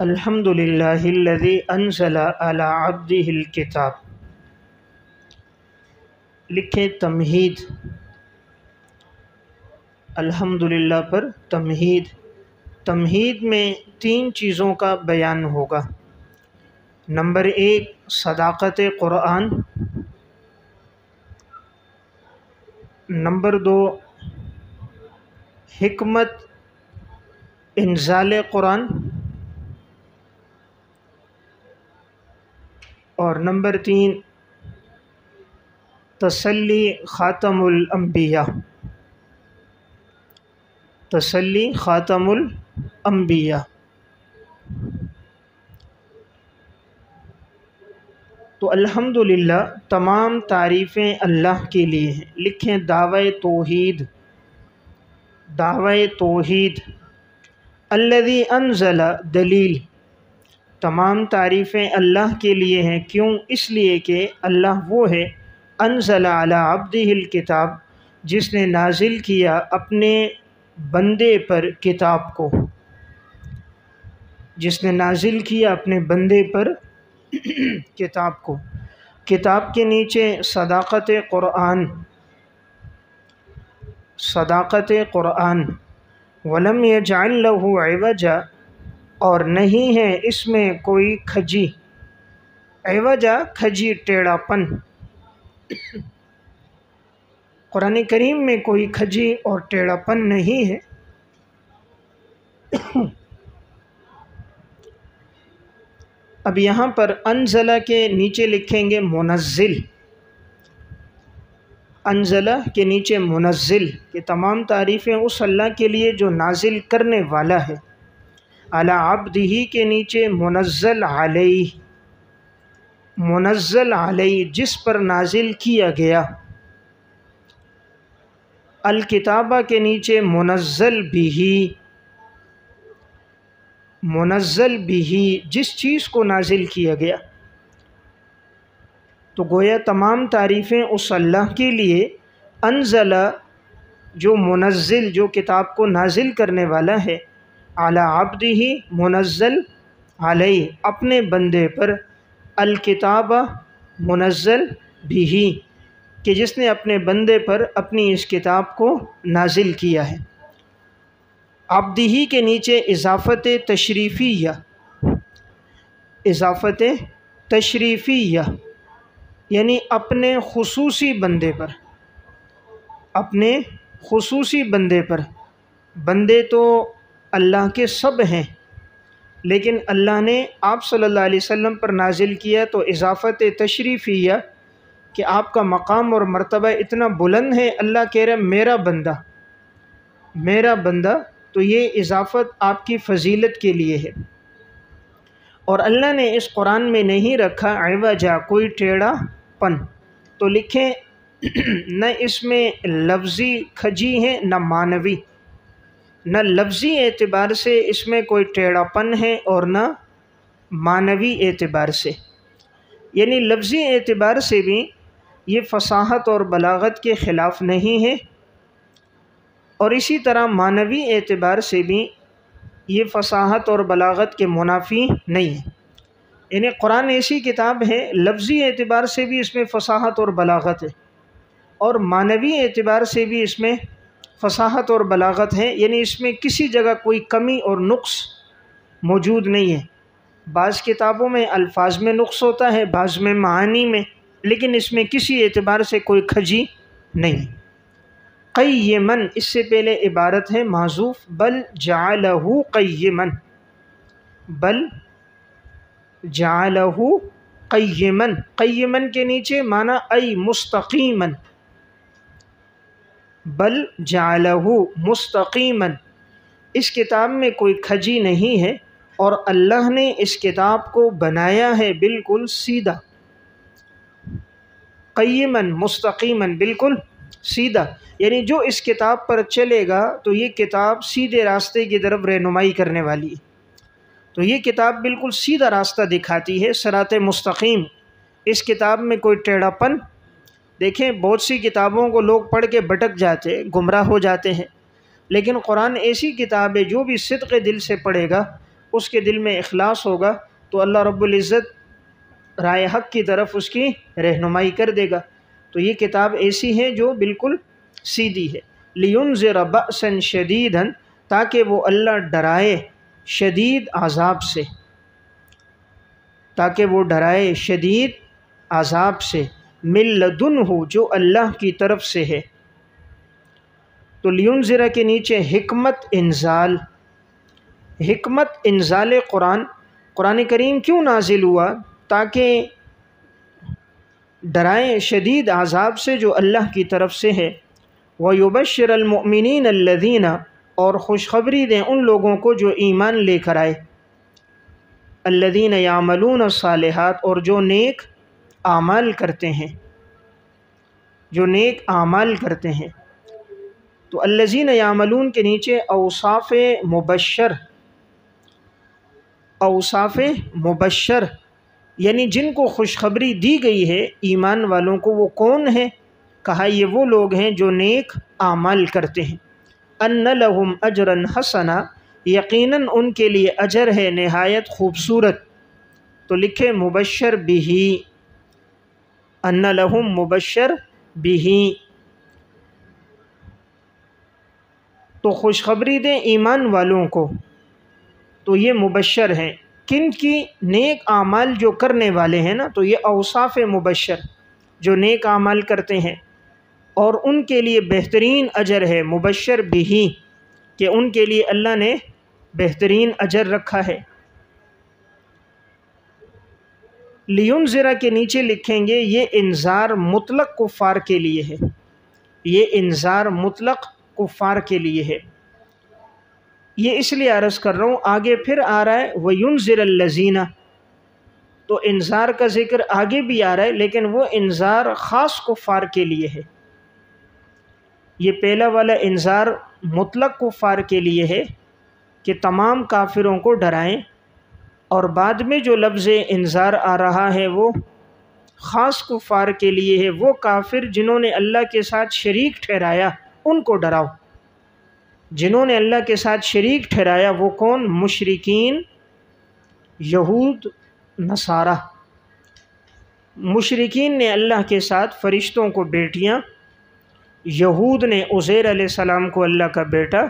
الحمد للہ الذی انزل علی عبدہ الکتاب۔ لکھیں تمہید، الحمدللہ پر تمہید۔ تمہید میں 3 چیزوں کا بیان ہوگا۔ نمبر 1 صداقت قرآن، نمبر 2 حکمت انزال قرآن، اور نمبر 3 تسلی خاتم الانبیاء۔ تسلی خاتم الانبیاء۔ تو الحمدللہ تمام تعریفیں اللہ کے لیے ہیں۔ لکھیں دعوی توحید، دعوی توحید۔ الذی انزل دلیل، تمام تعریفیں اللہ کے لیے ہیں۔ کیوں؟ اس لیے کہ اللہ وہ ہے انزل علی عبدہ الکتاب، جس نے نازل کیا اپنے بندے پر کتاب کو، جس نے نازل کیا اپنے بندے پر کتاب کو۔ کتاب کے نیچے صداقت قرآن، صداقت قرآن۔ وَلَمْ يَجْعَلْ لَهُ عِوَجًا، اور نہیں ہے اس میں کوئی کھجی۔ عوجا کھجی، ٹیڑھا پن۔ قرآن کریم میں کوئی کھجی اور ٹیڑھا پن نہیں ہے۔ اب یہاں پر انزلہ کے نیچے لکھیں گے منزل، انزلہ کے نیچے منزل، کہ تمام تعریفیں اس اللہ کے لیے جو نازل کرنے والا ہے۔ علی عبدہ کے نیچے منزل علیہ، منزل علیہ جس پر نازل کیا گیا۔ الکتابہ کے نیچے منزل بہ، منزل بہ جس چیز کو نازل کیا گیا۔ تو گویا تمام تعریفیں اس اللہ کے لیے۔ انزلہ جو منزل، جو کتاب کو نازل کرنے والا ہے، علی عبدہ منزل علیہ اپنے بندے پر، الکتابہ منزل بہ کہ جس نے اپنے بندے پر اپنی اس کتاب کو نازل کیا ہے۔ عبدہ کے نیچے اضافت تشریفیہ، اضافت تشریفیہ یعنی اپنے خصوصی بندے پر، اپنے خصوصی بندے پر۔ بندے تو اللہ کے سب ہیں، لیکن اللہ نے آپ صلی اللہ علیہ وسلم پر نازل کیا تو اضافت تشریفیہ کہ آپ کا مقام اور مرتبہ اتنا بلند ہے، اللہ کہہ رہے میرا بندہ، میرا بندہ، تو یہ اضافت آپ کی فضیلت کے لیے ہے۔ اور اللہ نے اس قرآن میں نہیں رکھا عوجا، کوئی ٹیڑھا پن۔ تو لکھیں نہ اس میں لفظی کھجی ہے نہ معنوی، نہ لفظی اعتبار سے اس میں کوئی ٹیڑھا پن ہے اور نہ معنوی اعتبار سے۔ یعنی لفظی اعتبار سے بھی یہ فصاحت اور بلاغت کے خلاف نہیں ہے، اور اسی طرح معنوی اعتبار سے بھی یہ فصاحت اور بلاغت کے منافی نہیں ہے۔ یعنی قرآن ایسی کتاب ہے، لفظی اعتبار سے بھی اس میں فصاحت اور بلاغت ہے، اور معنوی اعتبار سے بھی اس میں فصاحت اور بلاغت ہے۔ یعنی اس میں کسی جگہ کوئی کمی اور نقص موجود نہیں ہے۔ بعض کتابوں میں الفاظ میں نقص ہوتا ہے، بعض میں معانی میں، لیکن اس میں کسی اعتبار سے کوئی کھجی نہیں۔ قیمن، اس سے پہلے عبارت ہے محذوف، بل جعلہ قیمن، بل جعلہ قیمن۔ قیمن کے نیچے معنی ای مستقیمن، بل جعلہ مستقیمن، اس کتاب میں کوئی کھجی نہیں ہے، اور اللہ نے اس کتاب کو بنایا ہے بالکل سیدھا۔ قیمن مستقیمن، بالکل سیدھا، یعنی جو اس کتاب پر چلے گا تو یہ کتاب سیدھے راستے کی طرف رہنمائی کرنے والی ہے۔ تو یہ کتاب بالکل سیدھا راستہ دکھاتی ہے، صراط مستقیم۔ اس کتاب میں کوئی ٹیڑھا پن، دیکھیں بہت سی کتابوں کو لوگ پڑھ کے بھٹک جاتے، گمراہ ہو جاتے ہیں، لیکن قرآن ایسی کتاب ہے جو بھی صدق دل سے پڑھے گا اس کے دل میں اخلاص ہوگا تو اللہ رب العزت رائے حق کی طرف اس کی رہنمائی کر دے گا۔ تو یہ کتاب ایسی ہے جو بالکل سیدھی ہے۔ لِيُنذِرَ بَأْسًا شَدِيدًا، تاکہ وہ اللہ ڈرائے شدید عذاب سے، تاکہ وہ ڈرائے شدید عذاب سے، مِن لَدُنْہُ، جو اللہ کی طرف سے ہے۔ تو لیونذرا کے نیچے حکمت انزال، حکمت انزال قرآن کریم کیوں نازل ہوا؟ تاکہ ڈرائیں شدید عذاب سے جو اللہ کی طرف سے ہے۔ وَيُبَشِّرَ الْمُؤْمِنِينَ الَّذِينَ، اور خوشخبری دیں ان لوگوں کو جو ایمان لے کر آئے، الَّذِينَ يَعْمَلُونَ الصَّالِحَاتِ، اور جو نیک اعمال کرتے ہیں، جو نیک اعمال کرتے ہیں۔ تو الَّذِينَ يَعْمَلُونَ کے نیچے اوصاف مبشر، اوصاف مبشر یعنی جن کو خوشخبری دی گئی ہے ایمان والوں کو، وہ کون ہیں؟ کہا یہ وہ لوگ ہیں جو نیک اعمال کرتے ہیں۔ ان لہم اجرا حسنا، یقیناً ان کے لیے اجر ہے نہایت خوبصورت۔ تو لکھے مبشر بہ، ان لہم مبشر بہ، تو خوشخبری دیں ایمان والوں کو۔ تو یہ مبشر ہیں کن کی؟ نیک اعمال جو کرنے والے ہیں نا، تو یہ اوصاف مبشر جو نیک اعمال کرتے ہیں، اور ان کے لیے بہترین اجر ہے، مبشر بھی، کہ ان کے لیے اللہ نے بہترین اجر رکھا ہے۔ لیونذرا کے نیچے لکھیں گے یہ انذار مطلق کفار کے لیے ہے، یہ انذار مطلق کفار کے لیے ہے۔ یہ اس لیے عرض کر رہا ہوں، آگے پھر آ رہا ہے وَيُنذِرَ الَّذِينَ، تو انذار کا ذکر آگے بھی آ رہا ہے، لیکن وہ انذار خاص کفار کے لیے ہے۔ یہ پہلا والا انذار مطلق کفار کے لیے ہے کہ تمام کافروں کو ڈرائیں، اور بعد میں جو لفظ انذار آ رہا ہے وہ خاص کفار کے لیے ہے، وہ کافر جنہوں نے اللہ کے ساتھ شریک ٹھہرایا ان کو ڈراؤ۔ جنہوں نے اللہ کے ساتھ شریک ٹھہرایا وہ کون؟ مشرکین، یہود، نصارہ۔ مشرکین نے اللہ کے ساتھ فرشتوں کو بیٹیاں، یہود نے عزیر علیہ السلام کو اللہ کا بیٹا،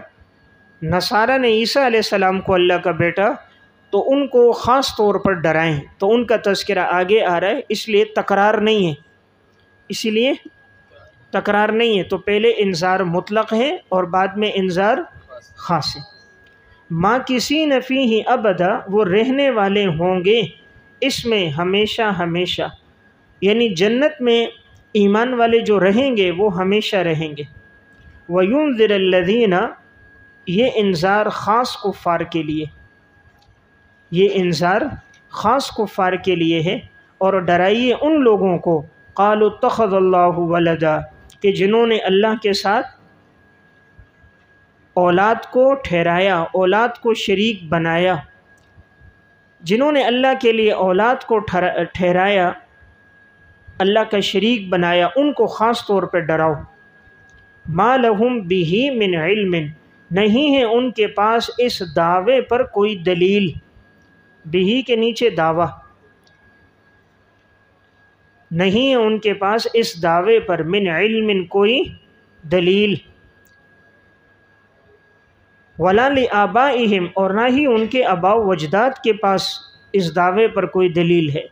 نصارہ نے عیسیٰ علیہ السلام کو اللہ کا بیٹا، تو ان کو خاص طور پر ڈرائیں۔ تو ان کا تذکرہ آگے آ رہا ہے، اس لیے تکرار نہیں ہے، اسی لیے تکرار نہیں ہے۔ تو پہلے انذار مطلق ہے اور بعد میں انذار خاص ہے۔ ماکثین فیہ ابدا، وہ رہنے والے ہوں گے اس میں ہمیشہ ہمیشہ، یعنی جنت میں ایمان والے جو رہیں گے وہ ہمیشہ رہیں گے۔ وَيُنذِرَ الَّذِينَ، یہ انذار خاص کفار کے لیے، یہ انذار خاص کفار کے لیے ہے، اور ڈرائیے ان لوگوں کو قالوا اتخذ اللہ ولدا، کہ جنہوں نے اللہ کے ساتھ اولاد کو ٹھہرایا، اولاد کو شریک بنایا، جنہوں نے اللہ کے لیے اولاد کو ٹھہرایا، اللہ کا شریک بنایا، ان کو خاص طور پہ ڈراؤ۔ ما لہم بہ من علم، نہیں ہے ان کے پاس اس دعوے پر کوئی دلیل، بہ کے نیچے دعویٰ، نہیں ہے ان کے پاس اس دعوے پر من علم کوئی دلیل، ولا لآبائہم، اور نہ ہی ان کے آباء و اجداد کے پاس اس دعوے پر کوئی دلیل ہے۔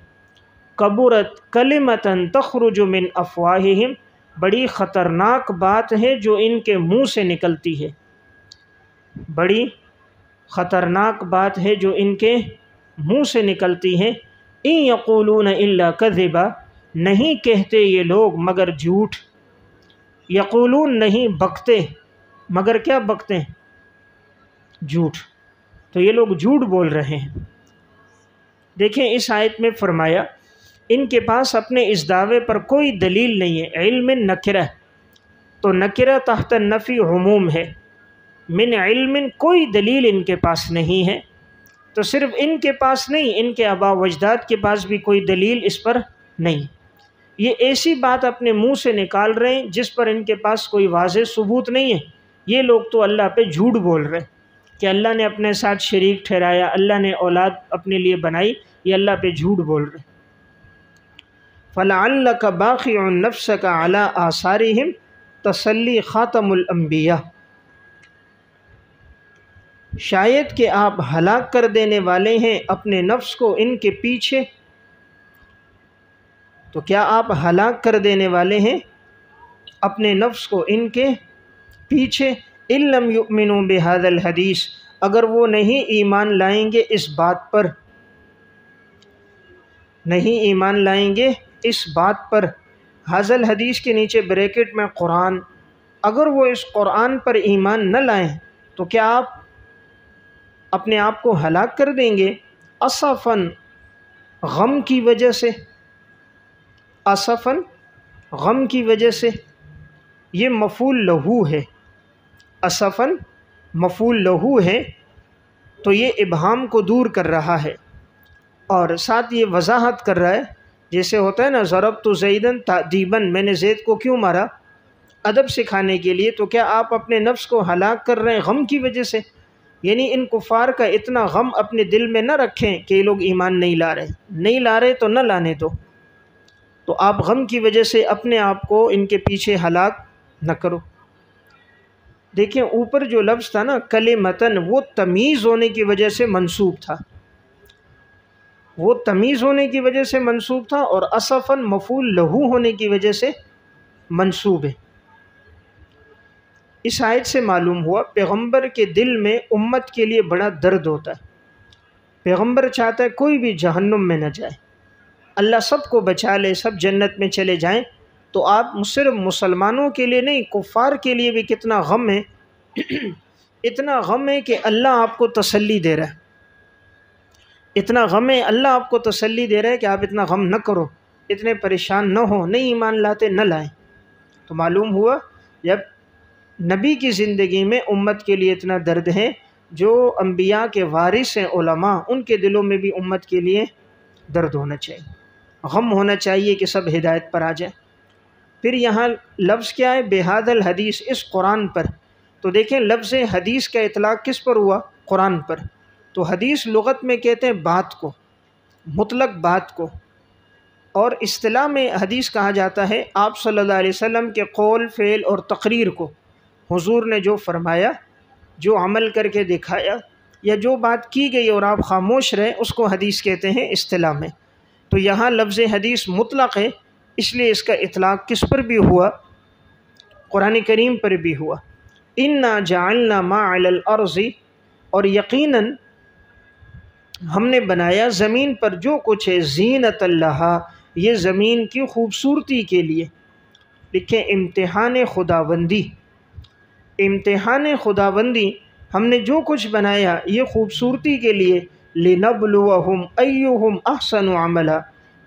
کبرت کلمۃ تخرج من افواہہم، بڑی خطرناک بات ہے جو ان کے منہ سے نکلتی ہے، بڑی خطرناک بات ہے جو ان کے منہ سے نکلتی ہے۔ ان یقولون الا کذبا، نہیں کہتے یہ لوگ مگر جھوٹ، یقولون نہیں بکتے، مگر کیا بکتے ہیں؟ جھوٹ۔ تو یہ لوگ جھوٹ بول رہے ہیں۔ دیکھیں اس آیت میں فرمایا ان کے پاس اپنے اس دعوے پر کوئی دلیل نہیں ہے۔ علم نکرہ، تو نکرہ تحت نفی عموم ہے، من علم کوئی دلیل ان کے پاس نہیں ہے۔ تو صرف ان کے پاس نہیں، ان کے آباء و اجداد کے پاس بھی کوئی دلیل اس پر نہیں۔ یہ ایسی بات اپنے منہ سے نکال رہے ہیں جس پر ان کے پاس کوئی واضح ثبوت نہیں ہے۔ یہ لوگ تو اللہ پہ جھوٹ بول رہے ہیں۔ کہ اللہ نے اپنے ساتھ شریک ٹھہرایا، اللہ نے اولاد اپنے لیے بنائی، یہ اللہ پہ جھوٹ بول رہے۔ فَلَعَلَّكَ بَاخِعٌ نَفْسَكَ عَلَىٰ آثَارِهِمْ تسلی خاتم الانبیاء، شاید کہ آپ ہلاک کر دینے والے ہیں اپنے نفس کو ان کے پیچھے۔ تو کیا آپ ہلاک کر دینے والے ہیں اپنے نفس کو ان کے پیچھے؟ ان لم یؤمنوا بہذا الحدیث، اگر وہ نہیں ایمان لائیں گے اس بات پر، نہیں ایمان لائیں گے اس بات پر۔ ھذا الحدیث کے نیچے بریکٹ میں قرآن، اگر وہ اس قرآن پر ایمان نہ لائیں تو کیا آپ اپنے آپ کو ہلاک کر دیں گے؟ اسفاً، غم کی وجہ سے، اسفاً غم کی وجہ سے، یہ مفعول لہو ہے، اسفاً مفعول لہو ہے، تو یہ ابہام کو دور کر رہا ہے اور ساتھ یہ وضاحت کر رہا ہے، جیسے ہوتا ہے نا ضربت زیدن تأدیباً، میں نے زید کو کیوں مارا؟ ادب سکھانے کے لیے۔ تو کیا آپ اپنے نفس کو ہلاک کر رہے ہیں غم کی وجہ سے؟ یعنی ان کفار کا اتنا غم اپنے دل میں نہ رکھیں کہ یہ لوگ ایمان نہیں لا رہے، نہیں لا رہے تو نہ لانے دو، تو آپ غم کی وجہ سے اپنے آپ کو ان کے پیچھے ہلاک نہ کرو۔ دیکھیں اوپر جو لفظ تھا نا کلمتن، وہ تمیز ہونے کی وجہ سے منسوب تھا، وہ تمیز ہونے کی وجہ سے منسوب تھا، اور اسفاً مفعول لہو ہونے کی وجہ سے منسوب ہے۔ اس آیت سے معلوم ہوا پیغمبر کے دل میں امت کے لیے بڑا درد ہوتا ہے، پیغمبر چاہتا ہے کوئی بھی جہنم میں نہ جائے، اللہ سب کو بچا لے، سب جنت میں چلے جائیں۔ تو آپ صرف مسلمانوں کے لیے نہیں، کفار کے لیے بھی کتنا غم ہے، اتنا غم ہے کہ اللہ آپ کو تسلی دے رہا ہے، اتنا غم ہے اللہ آپ کو تسلی دے رہا ہے کہ آپ اتنا غم نہ کرو، اتنے پریشان نہ ہو، نہیں ایمان لاتے نہ لائیں۔ تو معلوم ہوا جب نبی کی زندگی میں امت کے لیے اتنا درد ہے، جو انبیاء کے وارث ہیں علماء، ان کے دلوں میں بھی امت کے لیے درد ہونا چاہیے، غم ہونا چاہیے کہ سب ہدایت پر آ جائیں۔ پھر یہاں لفظ کیا ہے؟ بہذا الحدیث، اس قرآن پر۔ تو دیکھیں لفظ حدیث کا اطلاق کس پر ہوا؟ قرآن پر۔ تو حدیث لغت میں کہتے ہیں بات کو، مطلق بات کو، اور اصطلاح میں حدیث کہا جاتا ہے آپ صلی اللہ علیہ وسلم کے قول، فعل اور تقریر کو، حضور نے جو فرمایا، جو عمل کر کے دکھایا، یا جو بات کی گئی اور آپ خاموش رہے، اس کو حدیث کہتے ہیں اصطلاح میں۔ تو یہاں لفظ حدیث مطلق ہے، اس لیے اس کا اطلاق کس پر بھی ہوا؟ قرآن کریم پر بھی ہوا۔ انا جعلنا ما علی الارض، اور یقیناً ہم نے بنایا زمین پر جو کچھ ہے، زینت اللہ، یہ زمین کی خوبصورتی کے لیے۔ لکھیں امتحان خداوندی، امتحان خداوندی، ہم نے جو کچھ بنایا یہ خوبصورتی کے لیے، لنبلوہم ایہم احسن عملا،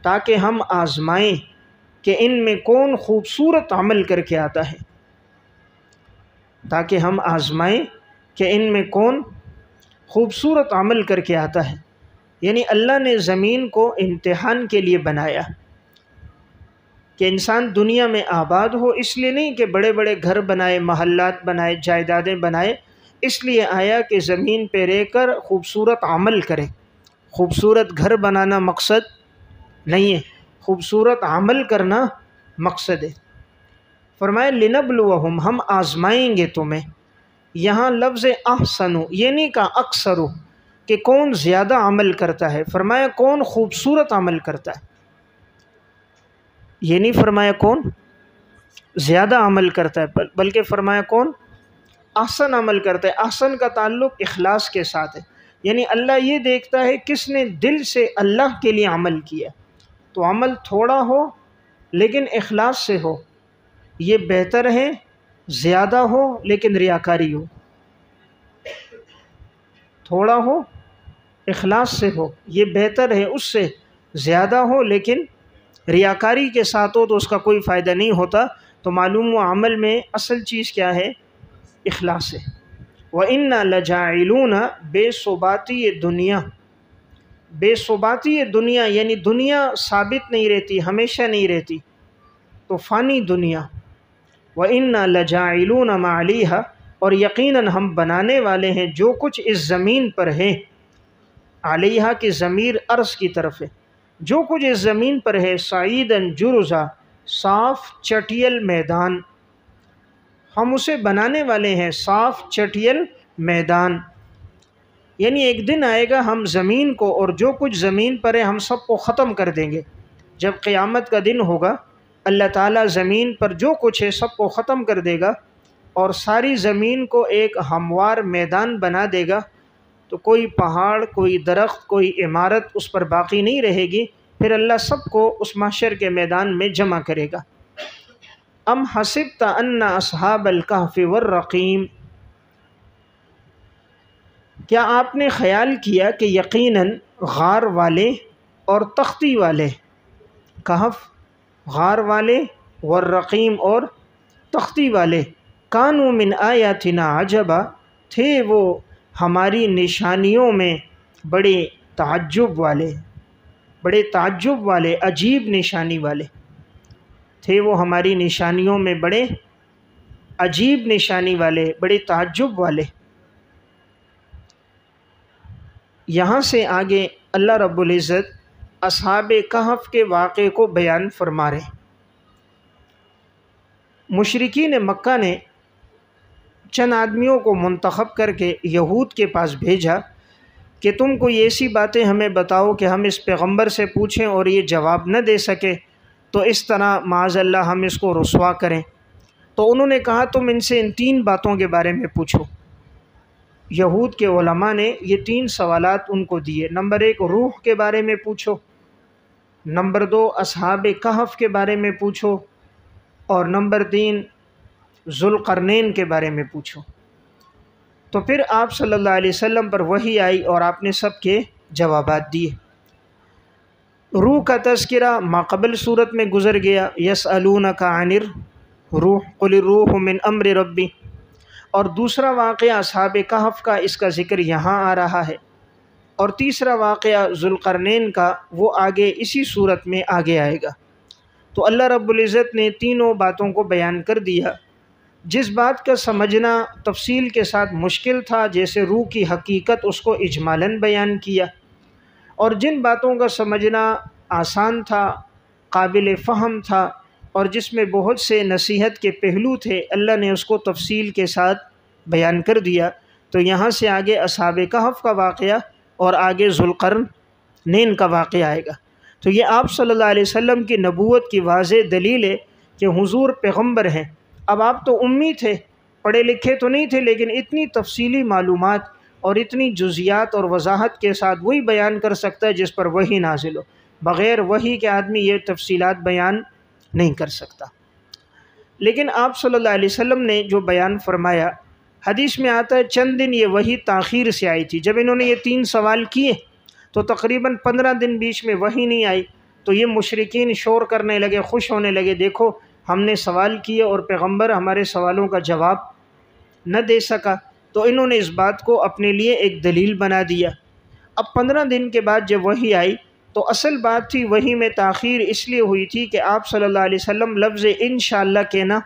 تاکہ ہم آزمائیں کہ ان میں کون خوبصورت عمل کر کے آتا ہے، تاکہ ہم آزمائیں کہ ان میں کون خوبصورت عمل کر کے آتا ہے۔ یعنی اللہ نے زمین کو امتحان کے لیے بنایا کہ انسان دنیا میں آباد ہو، اس لیے نہیں کہ بڑے بڑے گھر بنائے، محلات بنائے، جائیدادیں بنائے، اس لیے آیا کہ زمین پہ رہ کر خوبصورت عمل کرے۔ خوبصورت گھر بنانا مقصد نہیں ہے، خوبصورت عمل کرنا مقصد ہے۔ فرمایا لنبلوہم، ہم آزمائیں گے تمہیں۔ یہاں لفظ احسن، یہ نہیں کہا اکثر کہ کون زیادہ عمل کرتا ہے، فرمایا کون خوبصورت عمل کرتا ہے، یہ نہیں فرمایا کون زیادہ عمل کرتا ہے، بلکہ فرمایا کون احسن عمل کرتا ہے۔ احسن کا تعلق اخلاص کے ساتھ ہے، یعنی اللہ یہ دیکھتا ہے کس نے دل سے اللہ کے لیے عمل کیا، تو عمل تھوڑا ہو لیکن اخلاص سے ہو، یہ بہتر ہے زیادہ ہو لیکن ریاکاری ہو، تھوڑا ہو اخلاص سے ہو، یہ بہتر ہے اس سے زیادہ ہو لیکن ریاکاری کے ساتھ ہو تو اس کا کوئی فائدہ نہیں ہوتا۔ تو معلوم ہوا عمل میں اصل چیز کیا ہے؟ اخلاص ہے۔ وَإِنَّا لَجَاعِلُونَ، بے ثباتی دنیا، بے ثباتی دنیا یعنی دنیا ثابت نہیں رہتی، ہمیشہ نہیں رہتی، تو فانی دنیا۔ وَإِنَّا لَجَاعِلُونَ مَا عَلَيْهَا، اور یقیناً ہم بنانے والے ہیں جو کچھ اس زمین پر ہے. علیہا کی ضمیر عرض کی طرف ہے. جو کچھ اس زمین پر ہے سعیداً جرزا، صاف چٹیل میدان. ہم اسے بنانے والے ہیں صاف چٹیل میدان. یعنی ایک دن آئے گا ہم زمین کو اور جو کچھ زمین پر ہے ہم سب کو ختم کر دیں گے. جب قیامت کا دن ہوگا اللہ تعالیٰ زمین پر جو کچھ ہے سب کو ختم کر دے گا اور ساری زمین کو ایک ہموار میدان بنا دے گا. تو کوئی پہاڑ، کوئی درخت، کوئی عمارت اس پر باقی نہیں رہے گی. پھر اللہ سب کو اس محشر کے میدان میں جمع کرے گا. ام حسبت ان اصحاب الکہف والرقیم، کیا آپ نے خیال کیا کہ یقیناً غار والے اور تختی والے، کہف غار والے، والرقیم اور تختی والے، کانوا من آیاتنا عجبا، تھے وہ ہماری نشانیوں میں بڑے تعجب والے، عجیب نشانی والے تھے وہ ہماری نشانیوں میں بڑے عجیب نشانی والے، بڑے تعجب والے. یہاں سے آگے اللہ رب العزت اصحاب کہف کے واقعے کو بیان فرما رہے. مشرکین مکہ نے چند آدمیوں کو منتخب کر کے یہود کے پاس بھیجا کہ تم کوئی ایسی باتیں ہمیں بتاؤ کہ ہم اس پیغمبر سے پوچھیں اور یہ جواب نہ دے سکے تو اس طرح معاذ اللہ ہم اس کو رسوا کریں. تو انہوں نے کہا تم ان سے ان 3 باتوں کے بارے میں پوچھو. یہود کے علماء نے یہ 3 سوالات ان کو دیے. نمبر 1 روح کے بارے میں پوچھو، نمبر 2 اصحاب کہف کے بارے میں پوچھو، اور نمبر 3 ذوالقرنین کے بارے میں پوچھو. تو پھر آپ صلی اللہ علیہ وسلم پر وحی آئی اور آپ نے سب کے جوابات دیے. روح کا تذکرہ ماقبل صورت میں گزر گیا. یسألونک عن الروح قل الروح من امر ربی. اور دوسرا واقعہ اصحاب کہف کا، اس کا ذکر یہاں آ رہا ہے. اور تیسرا واقعہ ذوالقرنین کا، وہ آگے اسی صورت میں آگے آئے گا. تو اللہ رب العزت نے تینوں باتوں کو بیان کر دیا. جس بات کا سمجھنا تفصیل کے ساتھ مشکل تھا، جیسے روح کی حقیقت، اس کو اجمالاً بیان کیا. اور جن باتوں کا سمجھنا آسان تھا، قابل فہم تھا، اور جس میں بہت سے نصیحت کے پہلو تھے، اللہ نے اس کو تفصیل کے ساتھ بیان کر دیا. تو یہاں سے آگے اصحاب کہف کا واقعہ اور آگے ذوالقرنین کا واقعہ آئے گا. تو یہ آپ صلی اللہ علیہ وسلم کی نبوت کی واضح دلیل ہے کہ حضور پیغمبر ہیں. اب آپ تو امی تھے، پڑھے لکھے تو نہیں تھے، لیکن اتنی تفصیلی معلومات اور اتنی جزیات اور وضاحت کے ساتھ وہی بیان کر سکتا ہے جس پر وحی نازل ہو. بغیر وحی کے آدمی یہ تفصیلات بیان نہیں کر سکتا. لیکن آپ صلی اللہ علیہ وسلم نے جو بیان فرمایا، حدیث میں آتا ہے چند دن یہ وحی تاخیر سے آئی تھی. جب انہوں نے یہ 3 سوال کیے تو تقریباً 15 دن بیچ میں وحی نہیں آئی. تو یہ مشرکین شور کرنے لگے، خوش ہونے لگے، دیکھو ہم نے سوال کیے اور پیغمبر ہمارے سوالوں کا جواب نہ دے سکا. تو انہوں نے اس بات کو اپنے لیے ایک دلیل بنا دیا. اب 15 دن کے بعد جب وحی آئی تو اصل بات تھی وحی میں تاخیر اس لیے ہوئی تھی کہ آپ صلی اللہ علیہ وسلم لفظ انشاءاللہ کہنا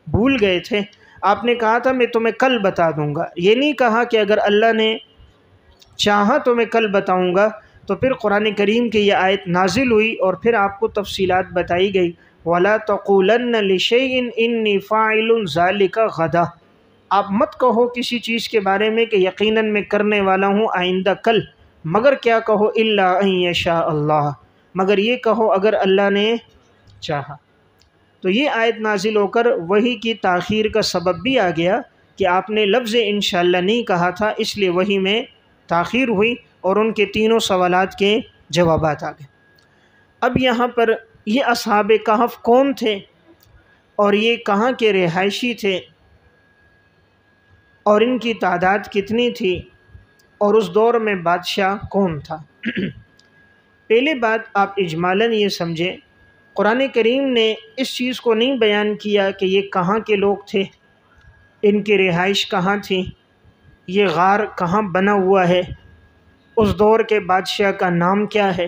بھول گئے تھے. آپ نے کہا تھا میں تمہیں کل بتا دوں گا، یہ نہیں کہا کہ اگر اللہ نے چاہا تو میں کل بتاؤں گا. تو پھر قرآن کریم کی یہ آیت نازل ہوئی اور پھر آپ کو تفصیلات بتائی گئی. وَلَا تَقُولَنَّ لِشَيْءٍ إِنِّي فَاعِلٌ ذَلِكَ غَدًا. آپ مت کہو کسی چیز کے بارے میں کہ یقیناً میں کرنے والا ہوں آئندہ کل، مگر کیا کہو الا ان یشاء اللہ، مگر یہ کہو اگر اللہ نے چاہا. تو یہ آیت نازل ہو کر وحی کی تاخیر کا سبب بھی آ گیا کہ آپ نے لفظ انشاءاللہ نہیں کہا تھا، اس لیے وحی میں تاخیر ہوئی اور ان کے تینوں سوالات کے جوابات آ گئے. اب یہاں پر یہ اصحاب کہف کون تھے اور یہ کہاں کے رہائشی تھے اور ان کی تعداد کتنی تھی اور اس دور میں بادشاہ کون تھا. پہلے بات آپ اجمالاً یہ سمجھیں، قرآن کریم نے اس چیز کو نہیں بیان کیا کہ یہ کہاں کے لوگ تھے، ان کی رہائش کہاں تھی، یہ غار کہاں بنا ہوا ہے، اس دور کے بادشاہ کا نام کیا ہے،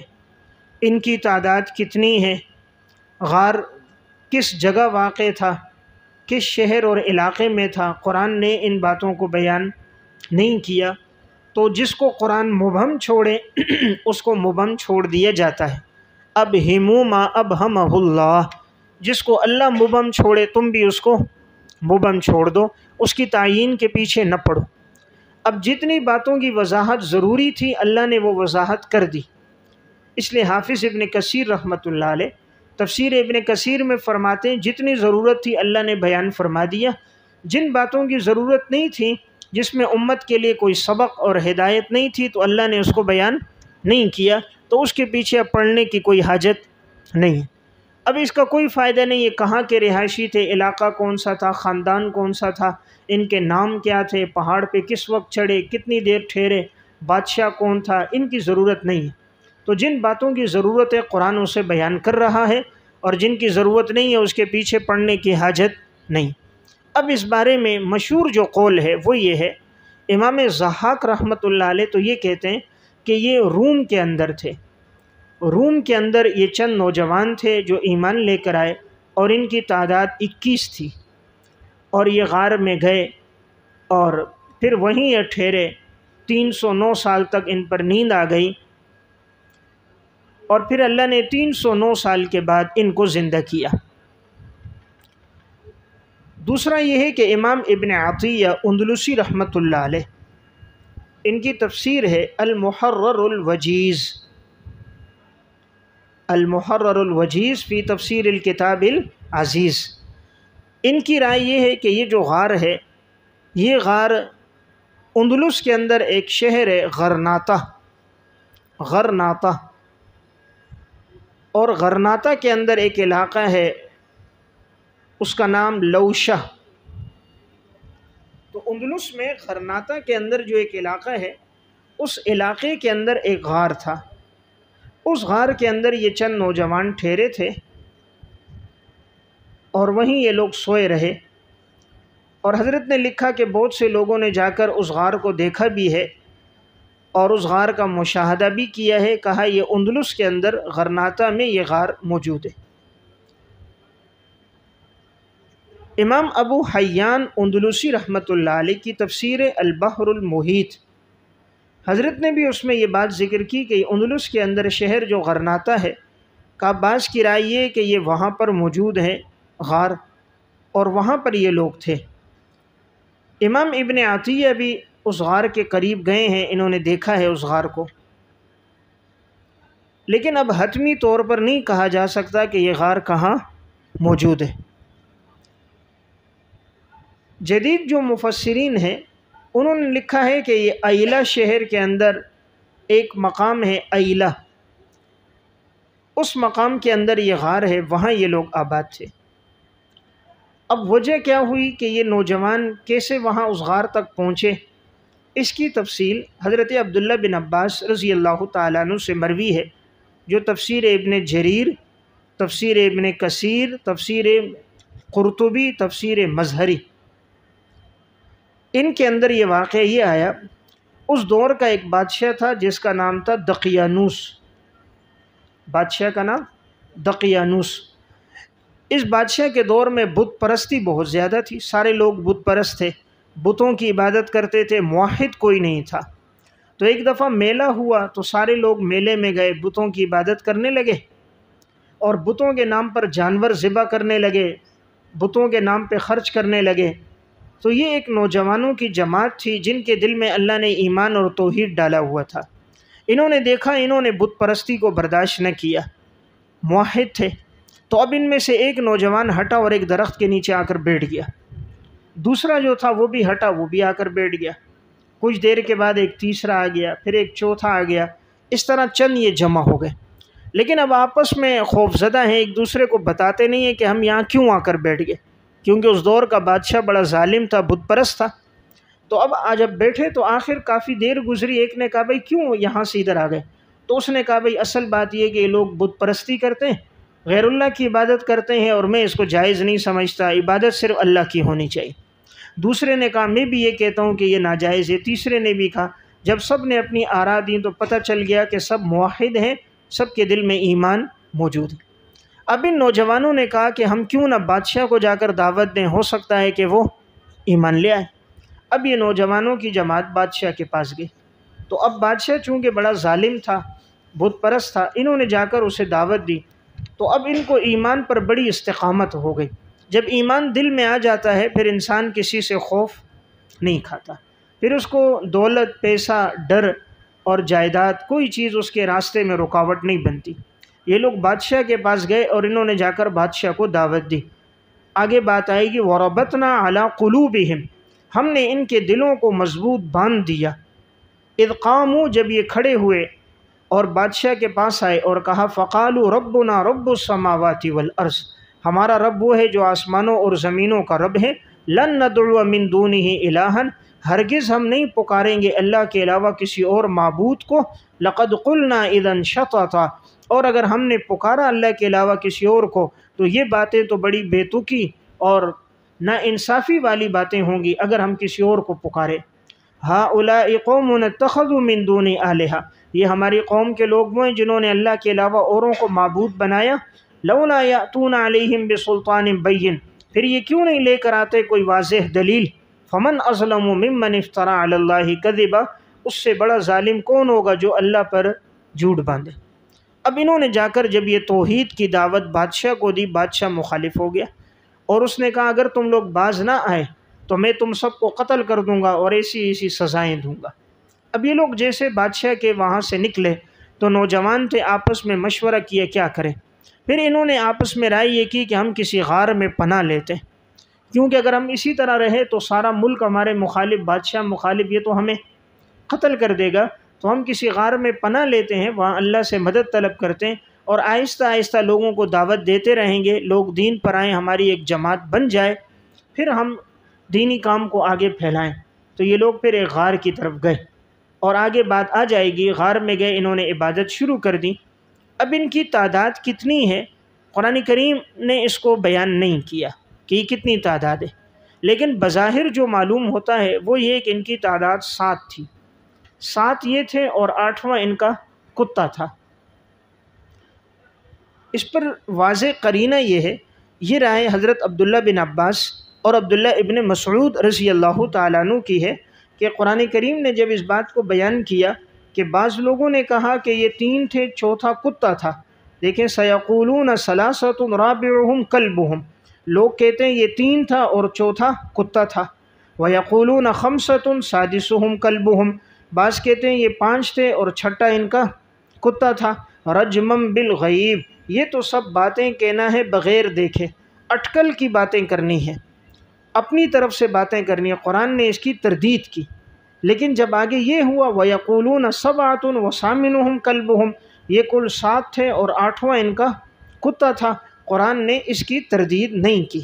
ان کی تعداد کتنی ہے، غار کس جگہ واقع تھا، کس شہر اور علاقے میں تھا، قرآن نے ان باتوں کو بیان نہیں کیا۔ تو جس کو قرآن مبہم چھوڑے اس کو مبہم چھوڑ دیا جاتا ہے۔ اب ہمو ما ابہمہ اللہ، جس کو اللہ مبہم چھوڑے تم بھی اس کو مبہم چھوڑ دو، اس کی تعیین کے پیچھے نہ پڑو۔ اب جتنی باتوں کی وضاحت ضروری تھی اللہ نے وہ وضاحت کر دی، اس لیے حافظ ابن کثیر رحمۃ اللہ علیہ تفسیر ابن کثیر میں فرماتے ہیں جتنی ضرورت تھی اللہ نے بیان فرما دیا، جن باتوں کی ضرورت نہیں تھی، جس میں امت کے لیے کوئی سبق اور ہدایت نہیں تھی، تو اللہ نے اس کو بیان نہیں کیا، تو اس کے پیچھے اب پڑھنے کی کوئی حاجت نہیں۔ اب اس کا کوئی فائدہ نہیں ہے کہاں کے رہائشی تھے، علاقہ کون سا تھا، خاندان کون سا تھا، ان کے نام کیا تھے، پہاڑ پہ کس وقت چڑھے، کتنی دیر ٹھہرے، بادشاہ کون تھا، ان کی ضرورت نہیں ہے۔ تو جن باتوں کی ضرورت ہے قرآن اسے بیان کر رہا ہے، اور جن کی ضرورت نہیں ہے اس کے پیچھے پڑھنے کی حاجت نہیں۔ اب اس بارے میں مشہور جو قول ہے وہ یہ ہے، امام ضحاک رحمۃ اللہ علیہ تو یہ کہتے ہیں کہ یہ روم کے اندر تھے، روم کے اندر یہ چند نوجوان تھے جو ایمان لے کر آئے، اور ان کی تعداد 21 تھی، اور یہ غار میں گئے اور پھر وہیں یہ ٹھہرے، 309 سال تک ان پر نیند آ گئی، اور پھر اللہ نے 309 سال کے بعد ان کو زندہ کیا۔ دوسرا یہ ہے کہ امام ابن عطیہ اندلسی رحمۃ اللہ علیہ، ان کی تفسیر ہے المحرر الوجیز، المحرر الوجیز فی تفسیر الکتاب العزیز۔ ان کی رائے یہ ہے کہ یہ جو غار ہے، یہ غار اندلس کے اندر ایک شہر ہے غرناطہ، غرناطہ، اور غرناطہ کے اندر ایک علاقہ ہے اس کا نام لوشہ۔ تو اندلس میں غرناطہ کے اندر جو ایک علاقہ ہے، اس علاقے کے اندر ایک غار تھا، اس غار کے اندر یہ چند نوجوان ٹھہرے تھے، اور وہیں یہ لوگ سوئے رہے، اور حضرت نے لکھا کہ بہت سے لوگوں نے جا کر اس غار کو دیکھا بھی ہے اور اس غار کا مشاہدہ بھی کیا ہے، کہا یہ اندلس کے اندر غرناطہ میں یہ غار موجود ہے۔ امام ابو حیان اندلسی رحمۃ اللہ علیہ کی تفسیر البحر المحیط، حضرت نے بھی اس میں یہ بات ذکر کی کہ اندلس کے اندر شہر جو غرناطہ ہے، کا بعض کی رائے یہ کہ یہ وہاں پر موجود ہے غار، اور وہاں پر یہ لوگ تھے۔ امام ابن عطیہ بھی اس غار کے قریب گئے ہیں، انہوں نے دیکھا ہے اس غار کو، لیکن اب حتمی طور پر نہیں کہا جا سکتا کہ یہ غار کہاں موجود ہے۔ جدید جو مفسرین ہیں انہوں نے لکھا ہے کہ یہ ایلہ شہر کے اندر ایک مقام ہے ایلہ، اس مقام کے اندر یہ غار ہے، وہاں یہ لوگ آباد تھے۔ اب وجہ کیا ہوئی کہ یہ نوجوان کیسے وہاں اس غار تک پہنچے، اس کی تفصیل حضرت عبداللہ بن عباس رضی اللہ تعالیٰ عنہ سے مروی ہے، جو تفسیر ابن جریر، تفسیر ابن کثیر، تفسیر قرطبی، تفسیر مظہری، ان کے اندر یہ واقعہ یہ آیا، اس دور کا ایک بادشاہ تھا جس کا نام تھا دقیانوس، بادشاہ کا نام دقیانوس۔ اس بادشاہ کے دور میں بت پرستی بہت زیادہ تھی، سارے لوگ بت پرست تھے، بتوں کی عبادت کرتے تھے، موحد کوئی نہیں تھا۔ تو ایک دفعہ میلہ ہوا تو سارے لوگ میلے میں گئے، بتوں کی عبادت کرنے لگے، اور بتوں کے نام پر جانور ذبح کرنے لگے، بتوں کے نام پہ خرچ کرنے لگے۔ تو یہ ایک نوجوانوں کی جماعت تھی جن کے دل میں اللہ نے ایمان اور توحید ڈالا ہوا تھا۔ انہوں نے دیکھا انہوں نے بت پرستی کو برداشت نہ کیا، موحد تھے، تو اب ان میں سے ایک نوجوان ہٹا اور ایک درخت کے نیچے آ کر بیٹھ گیا، دوسرا جو تھا وہ بھی ہٹا، وہ بھی آ کر بیٹھ گیا، کچھ دیر کے بعد ایک تیسرا آ گیا، پھر ایک چوتھا آ گیا، اس طرح چند یہ جمع ہو گئے، لیکن اب آپس میں خوف زدہ ہیں، ایک دوسرے کو بتاتے نہیں ہیں کہ ہم یہاں کیوں آ کر بیٹھ گئے، کیونکہ اس دور کا بادشاہ بڑا ظالم تھا، بت پرست تھا۔ تو اب جب بیٹھے تو آخر کافی دیر گزری، ایک نے کہا بھائی کیوں یہاں سے ادھر آ گئے؟ تو اس نے کہا بھائی اصل بات یہ کہ یہ لوگ بت پرستی کرتے ہیں، غیر اللہ کی عبادت کرتے ہیں، اور میں اس کو جائز نہیں سمجھتا، عبادت صرف اللہ کی ہونی چاہیے۔ دوسرے نے کہا میں بھی یہ کہتا ہوں کہ یہ ناجائز ہے۔ تیسرے نے بھی کہا۔ جب سب نے اپنی آراء دیں تو پتہ چل گیا کہ سب موحد ہیں، سب کے دل میں ایمان موجود ہے۔ اب ان نوجوانوں نے کہا کہ ہم کیوں نہ بادشاہ کو جا کر دعوت دیں، ہو سکتا ہے کہ وہ ایمان لے آئے۔ اب یہ نوجوانوں کی جماعت بادشاہ کے پاس گئی، تو اب بادشاہ چونکہ بڑا ظالم تھا، بت پرست تھا، انہوں نے جا کر اسے دعوت دی، تو اب ان کو ایمان پر بڑی استقامت ہو گئی۔ جب ایمان دل میں آ جاتا ہے پھر انسان کسی سے خوف نہیں کھاتا، پھر اس کو دولت، پیسہ، ڈر اور جائیداد کوئی چیز اس کے راستے میں رکاوٹ نہیں بنتی۔ یہ لوگ بادشاہ کے پاس گئے اور انہوں نے جا کر بادشاہ کو دعوت دی۔ آگے بات آئے گی وَرَبَطْنَا عَلَىٰ قُلُوبِهِمْ، ہم نے ان کے دلوں کو مضبوط باندھ دیا۔ اذ قاموا، جب یہ کھڑے ہوئے اور بادشاہ کے پاس آئے اور کہا فقالوا ربنا رب السماوات والارض، ہمارا رب وہ ہے جو آسمانوں اور زمینوں کا رب ہے، لن ندعو من دونه الہا، ہرگز ہم نہیں پکاریں گے اللہ کے علاوہ کسی اور معبود کو، لقد قلنا اذا شططا، اور اگر ہم نے پکارا اللہ کے علاوہ کسی اور کو تو یہ باتیں تو بڑی بے تکی اور نا انصافی والی باتیں ہوں گی اگر ہم کسی اور کو پکارے۔ ہؤلاء قوم اتخذوا من دون آلہہ، یہ ہماری قوم کے لوگ وہ ہیں جنہوں نے اللہ کے علاوہ اوروں کو معبود بنایا۔ لولا یأتون علیہم بسلطان بین، پھر یہ کیوں نہیں لے کر آتے کوئی واضح دلیل۔ فمن اظلم ممن افترى علی اللہ کذبا، اس سے بڑا ظالم کون ہوگا جو اللہ پر جھوٹ باندھے۔ اب انہوں نے جا کر جب یہ توحید کی دعوت بادشاہ کو دی، بادشاہ مخالف ہو گیا اور اس نے کہا اگر تم لوگ باز نہ آئے تو میں تم سب کو قتل کر دوں گا اور ایسی سزائیں دوں گا۔ اب یہ لوگ جیسے بادشاہ کے وہاں سے نکلے تو نوجوان تھے، آپس میں مشورہ کیا کیا کریں۔ پھر انہوں نے آپس میں رائے یہ کی کہ ہم کسی غار میں پناہ لیتے، کیونکہ اگر ہم اسی طرح رہے تو سارا ملک ہمارے مخالف، بادشاہ مخالف، یہ تو ہمیں قتل کر دے گا، تو ہم کسی غار میں پناہ لیتے ہیں، وہاں اللہ سے مدد طلب کرتے ہیں اور آہستہ آہستہ لوگوں کو دعوت دیتے رہیں گے، لوگ دین پر آئیں، ہماری ایک جماعت بن جائے، پھر ہم دینی کام کو آگے پھیلائیں۔ تو یہ لوگ پھر ایک غار کی طرف گئے اور آگے بات آ جائے گی، غار میں گئے، انہوں نے عبادت شروع کر دی۔ اب ان کی تعداد کتنی ہے قرآن کریم نے اس کو بیان نہیں کیا کہ یہ کتنی تعداد ہے، لیکن بظاہر جو معلوم ہوتا ہے وہ یہ کہ ان کی تعداد 7 تھی، 7 یہ تھے اور 8واں ان کا کتا تھا۔ اس پر واضح قرینہ یہ ہے، یہ رائے حضرت عبداللہ بن عباس اور عبداللہ ابن مسعود رضی اللہ تعالیٰ عنہ کی ہے کہ قرآن کریم نے جب اس بات کو بیان کیا کہ بعض لوگوں نے کہا کہ یہ 3 تھے، چوتھا کتا تھا، دیکھیں سیقولون ثلاثۃ رابعہم کلبہم، لوگ کہتے ہیں یہ 3 تھا اور چوتھا کتا تھا، ویقولون خمسۃ سادسہم کلبہم، بعض کہتے ہیں یہ 5 تھے اور چھٹا ان کا کتا تھا، رجمم بالغیب، یہ تو سب باتیں کہنا ہے بغیر دیکھے، اٹکل کی باتیں کرنی ہے، اپنی طرف سے باتیں کرنی ہے۔ قرآن نے اس کی تردید کی، لیکن جب آگے یہ ہوا وَيَقُولُونَ سَبْعَةٌ وَثَامِنُهُمْ كَلْبُهُمْ، یہ کل 7 تھے اور 8واں ان کا کتا تھا، قرآن نے اس کی تردید نہیں کی۔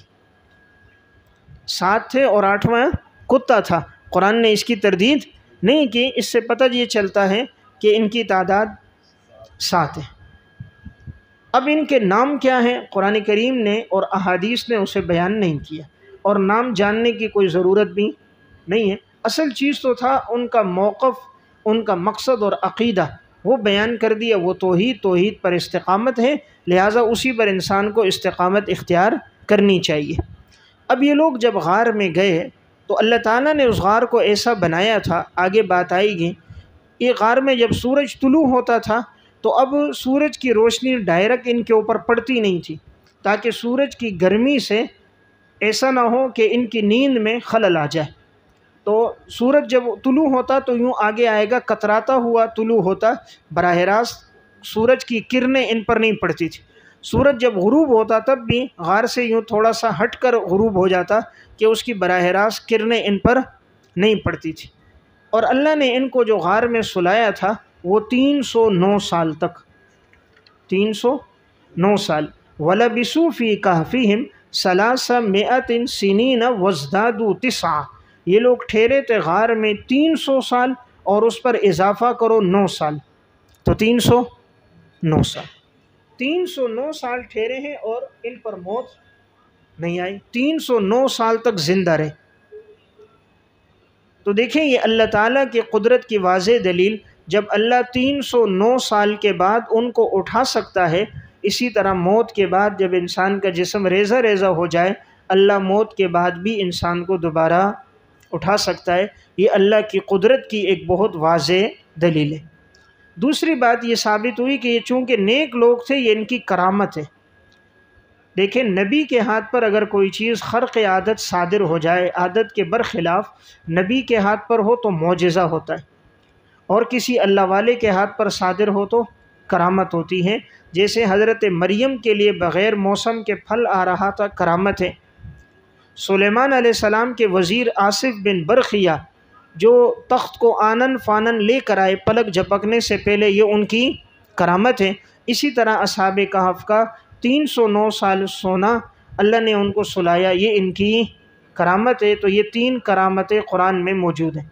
7 تھے اور 8واں کتا تھا، قرآن نے اس کی تردید نہیں کی۔ اس سے پتہ یہ چلتا ہے کہ ان کی تعداد 7 ہے۔ اب ان کے نام کیا ہیں قرآن کریم نے اور احادیث نے اسے بیان نہیں کیا، اور نام جاننے کی کوئی ضرورت بھی نہیں ہے۔ اصل چیز تو تھا ان کا موقف، ان کا مقصد اور عقیدہ، وہ بیان کر دیا، وہ توحید پر استقامت ہے، لہٰذا اسی پر انسان کو استقامت اختیار کرنی چاہیے۔ اب یہ لوگ جب غار میں گئے تو اللہ تعالیٰ نے اس غار کو ایسا بنایا تھا، آگے بات آئے گی، یہ غار میں جب سورج طلوع ہوتا تھا تو اب سورج کی روشنی ڈائریکٹ ان کے اوپر پڑتی نہیں تھی، تاکہ سورج کی گرمی سے ایسا نہ ہو کہ ان کی نیند میں خلل آ جائے۔ تو سورج جب طلوع ہوتا تو یوں آگے آئے گا، کتراتا ہوا طلوع ہوتا، براہ راست سورج کی کرنیں ان پر نہیں پڑتی تھی۔ سورج جب غروب ہوتا تب بھی غار سے یوں تھوڑا سا ہٹ کر غروب ہو جاتا کہ اس کی براہ راست کرنیں ان پر نہیں پڑتی تھی۔ اور اللہ نے ان کو جو غار میں سلایا تھا وہ 309 سال تک، 309 سال، وَلَبِثُوا فِي كَهْفِهِمْ 300 سِنِينَ وَازْدَادُوا 9، یہ لوگ ٹھہرے تھے غار میں 300 سال اور اس پر اضافہ کرو 9 سال، تو 309 سال، 309 سال ٹھہرے ہیں اور ان پر موت نہیں آئی، 309 سال تک زندہ رہے۔ تو دیکھیں یہ اللہ تعالیٰ کی قدرت کی واضح دلیل، جب اللہ 309 سال کے بعد ان کو اٹھا سکتا ہے اسی طرح موت کے بعد جب انسان کا جسم ریزہ ریزہ ہو جائے، اللہ موت کے بعد بھی انسان کو دوبارہ اٹھا سکتا ہے۔ یہ اللہ کی قدرت کی ایک بہت واضح دلیل ہے۔ دوسری بات یہ ثابت ہوئی کہ یہ چونکہ نیک لوگ تھے، یہ ان کی کرامت ہے۔ دیکھیں، نبی کے ہاتھ پر اگر کوئی چیز خرق عادت صادر ہو جائے، عادت کے برخلاف نبی کے ہاتھ پر ہو تو معجزہ ہوتا ہے، اور کسی اللہ والے کے ہاتھ پر صادر ہو تو کرامت ہوتی ہے۔ جیسے حضرت مریم کے لیے بغیر موسم کے پھل آ رہا تھا، کرامت ہے۔ سلیمان علیہ السلام کے وزیر آصف بن برخیہ جو تخت کو آنن فانن لے کر آئے پلک جھپکنے سے پہلے، یہ ان کی کرامت ہے۔ اسی طرح اصحاب کہف کا 309 سال سونا اللہ نے ان کو سلایا، یہ ان کی کرامت ہے۔ تو یہ 3 کرامتیں قرآن میں موجود ہیں۔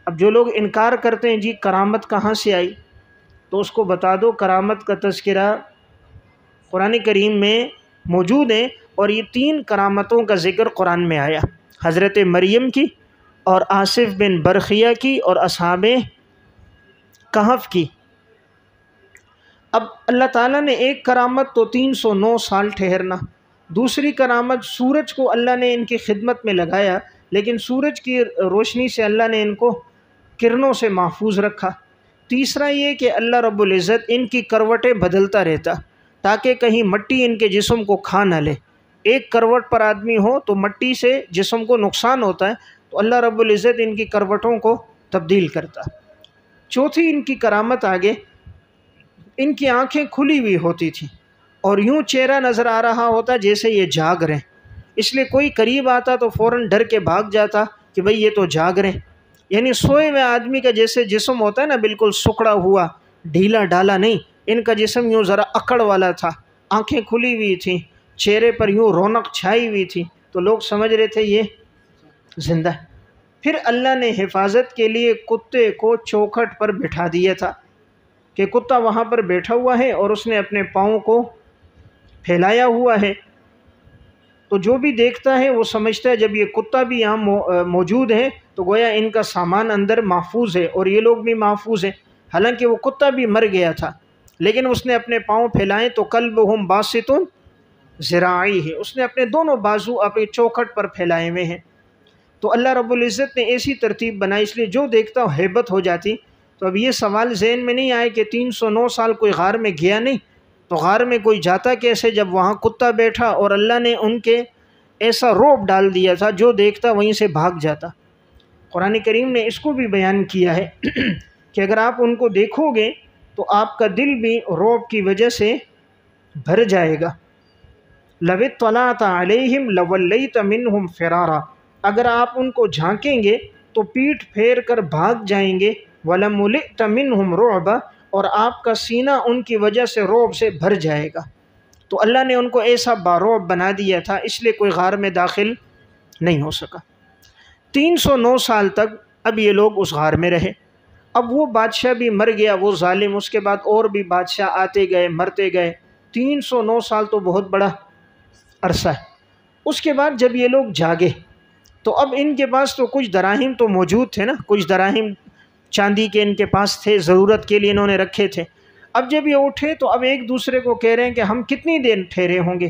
اب جو لوگ انکار کرتے ہیں جی کرامت کہاں سے آئی، تو اس کو بتا دو کرامت کا تذکرہ قرآن کریم میں موجود ہے، اور یہ 3 کرامتوں کا ذکر قرآن میں آیا، حضرت مریم کی اور آصف بن برخیہ کی اور اصحاب کہف کی۔ اب اللہ تعالیٰ نے ایک کرامت تو 309 سال ٹھہرنا، دوسری کرامت سورج کو اللہ نے ان کی خدمت میں لگایا، لیکن سورج کی روشنی سے اللہ نے ان کو کرنوں سے محفوظ رکھا۔ تیسرا یہ کہ اللہ رب العزت ان کی کروٹیں بدلتا رہتا تاکہ کہیں مٹی ان کے جسم کو کھا نہ لے۔ ایک کروٹ پر آدمی ہو تو مٹی سے جسم کو نقصان ہوتا ہے، تو اللہ رب العزت ان کی کروٹوں کو تبدیل کرتا۔ چوتھی ان کی کرامت آگے، ان کی آنکھیں کھلی ہوئی ہوتی تھیں اور یوں چہرہ نظر آ رہا ہوتا جیسے یہ جاگ رہے ہیں، اس لیے کوئی قریب آتا تو فوراً ڈر کے بھاگ جاتا کہ بھئی یہ تو جاگ رہے ہیں۔ یعنی سوئے ہوئے آدمی کا جیسے جسم ہوتا ہے نا، بالکل سکڑا ہوا، ڈھیلا ڈالا نہیں، ان کا جسم یوں ذرا اکڑ والا تھا، آنکھیں کھلی ہوئی تھیں، چہرے پر یوں رونق چھائی ہوئی تھی، تو لوگ سمجھ رہے تھے یہ زندہ ہے۔ پھر اللہ نے حفاظت کے لیے کتے کو چوکھٹ پر بٹھا دیا تھا کہ کتا وہاں پر بیٹھا ہوا ہے اور اس نے اپنے پاؤں کو پھیلایا ہوا ہے، تو جو بھی دیکھتا ہے وہ سمجھتا ہے جب یہ کتا بھی یہاں موجود ہے تو گویا ان کا سامان اندر محفوظ ہے اور یہ لوگ بھی محفوظ ہیں۔ حالانکہ وہ کتا بھی مر گیا تھا، لیکن اس نے اپنے پاؤں پھیلائے تو قلبہم باسط ذراعیہ ہے، اس نے اپنے دونوں بازو اپنی چوکھٹ پر پھیلائے ہوئے ہیں۔ تو اللہ رب العزت نے ایسی ترتیب بنائی، اس لیے جو دیکھتا ہیبت ہو جاتی۔ تو اب یہ سوال ذہن میں نہیں آئے کہ 309 سال کوئی غار میں گیا نہیں، تو غار میں کوئی جاتا کیسے جب وہاں کتا بیٹھا، اور اللہ نے ان کے ایسا رعب ڈال دیا تھا جو دیکھتا وہیں سے بھاگ جاتا۔ قرآن کریم نے اس کو بھی بیان کیا ہے کہ اگر آپ ان کو دیکھو گے تو آپ کا دل بھی رعب کی وجہ سے بھر جائے گا۔ لَوِ اطَّلَعْتَ عَلَيْهِمْ لَوَلَّيْتَ مِنْهُمْ فِرَارًا، اگر آپ ان کو جھانکیں گے تو پیٹھ پھیر کر بھاگ جائیں گے۔ وَلَمُلِئْتَ مِنْهُمْ رُعْبًا، اور آپ کا سینہ ان کی وجہ سے رعب سے بھر جائے گا۔ تو اللہ نے ان کو ایسا بارعب بنا دیا تھا، اس لیے کوئی غار میں داخل نہیں ہو سکا۔ 309 سال تک اب یہ لوگ اس غار میں رہے۔ اب وہ بادشاہ بھی مر گیا، وہ ظالم، اس کے بعد اور بھی بادشاہ آتے گئے مرتے گئے۔ 309 سال تو بہت بڑا عرصہ ہے۔ اس کے بعد جب یہ لوگ جاگے تو اب ان کے پاس تو کچھ دراہم تو موجود تھے نا، کچھ دراہم چاندی کے ان کے پاس تھے، ضرورت کے لیے انہوں نے رکھے تھے۔ اب جب یہ اٹھے تو اب ایک دوسرے کو کہہ رہے ہیں کہ ہم کتنی دیر ٹھہرے ہوں گے؟